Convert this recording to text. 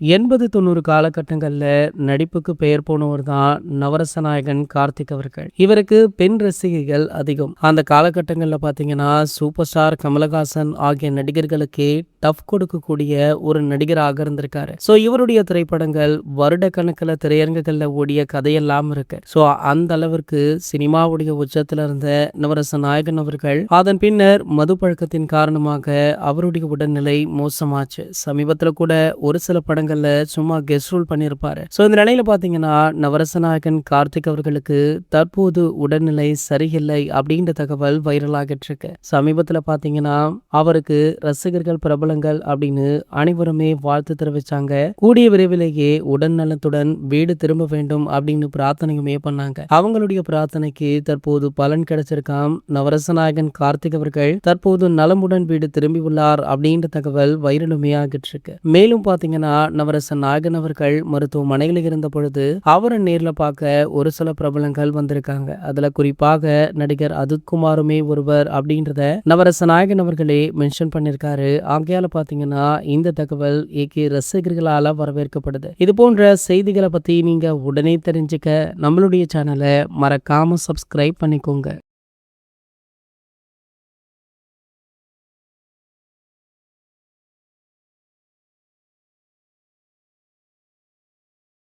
80, 90 காலகட்டங்கள்ல நடிப்புக்கு பெயர் போனவர் தான் நவரச நாயகன் கார்த்திக் அவர்கள். இவருக்கு பெண் ரசிகைகள் அதிகம். அந்த காலகட்டங்கள்ல பாத்தீங்கன்னா சூப்பர் ஸ்டார் கமலஹாசன் ஆகிய நடிகர்களுக்கே டஃப் கொடுக்கக்கூடிய ஒரு நடிகராக இருந்திருக்காரு. சோ இவருடைய திரைப்படங்கள் வருட கணக்குல திரையரங்குகள்ல ஓடிய கதையெல்லாம் இருக்கு. சோ அந்த அளவிற்கு சினிமாவுடைய உச்சத்துல இருந்த நவரச நாயகன் அவர்கள் அதன் பின்னர் மது பழக்கத்தின் காரணமாக அவருடைய உடல்நிலை மோசமாச்சு. சமீபத்துல கூட ஒரு சில படங்கள்ல சும்மா கெஸ்ட் ரோல் பண்ணியிருப்பாரு. சோ இந்த நிலையில பாத்தீங்கன்னா நவரச நாயகன் கார்த்திக் அவர்களுக்கு தற்போது உடல்நிலை சரியில்லை அப்படின்ற தகவல் வைரல் ஆகிட்டு இருக்கு. சமீபத்துல பாத்தீங்கன்னா அவருக்கு ரசிகர்கள் பிரபலங்கள் அப்படின்னு அனைவருமே வாழ்த்து தெரிவிச்சாங்க. கூடிய விரைவிலேயே உடல் நலத்துடன் வீடு திரும்ப வேண்டும் அப்படின்னு பிரார்த்தனையுமே பண்ணாங்க. அவங்களுடைய பிரார்த்தனைக்கு தற்போது பலன் கிடைச்சிருக்காம். நவரச நாயகன் கார்த்திக் அவர்கள் தற்போது நலமுடன் வீடு திரும்பி உள்ளார் அப்படின்ற தகவல் வைரலுமே ஆகிட்டு இருக்கு. மேலும் பாத்தீங்கன்னா நவரச நாயகன் அவர்கள் மருத்துவமனையில் இருந்த பொழுது அவரை நேர்ல பார்க்க ஒரு சில பிரபலங்கள் வந்திருக்காங்க. அதுல குறிப்பாக நடிகர் அதுத்குமாருமே ஒருவர் அப்படின்றத நவரச நாயகன் அவர்களே மென்ஷன் பண்ணிருக்காரு. ஆகையால பாத்தீங்கன்னா இந்த தகவல் ஏகே ரசிகர்களால வரவேற்கப்படுது. இது போன்ற செய்திகளை பத்தி நீங்க உடனே தெரிஞ்சுக்க நம்மளுடைய சேனலை மறக்காம சப்ஸ்கிரைப் பண்ணிக்கோங்க.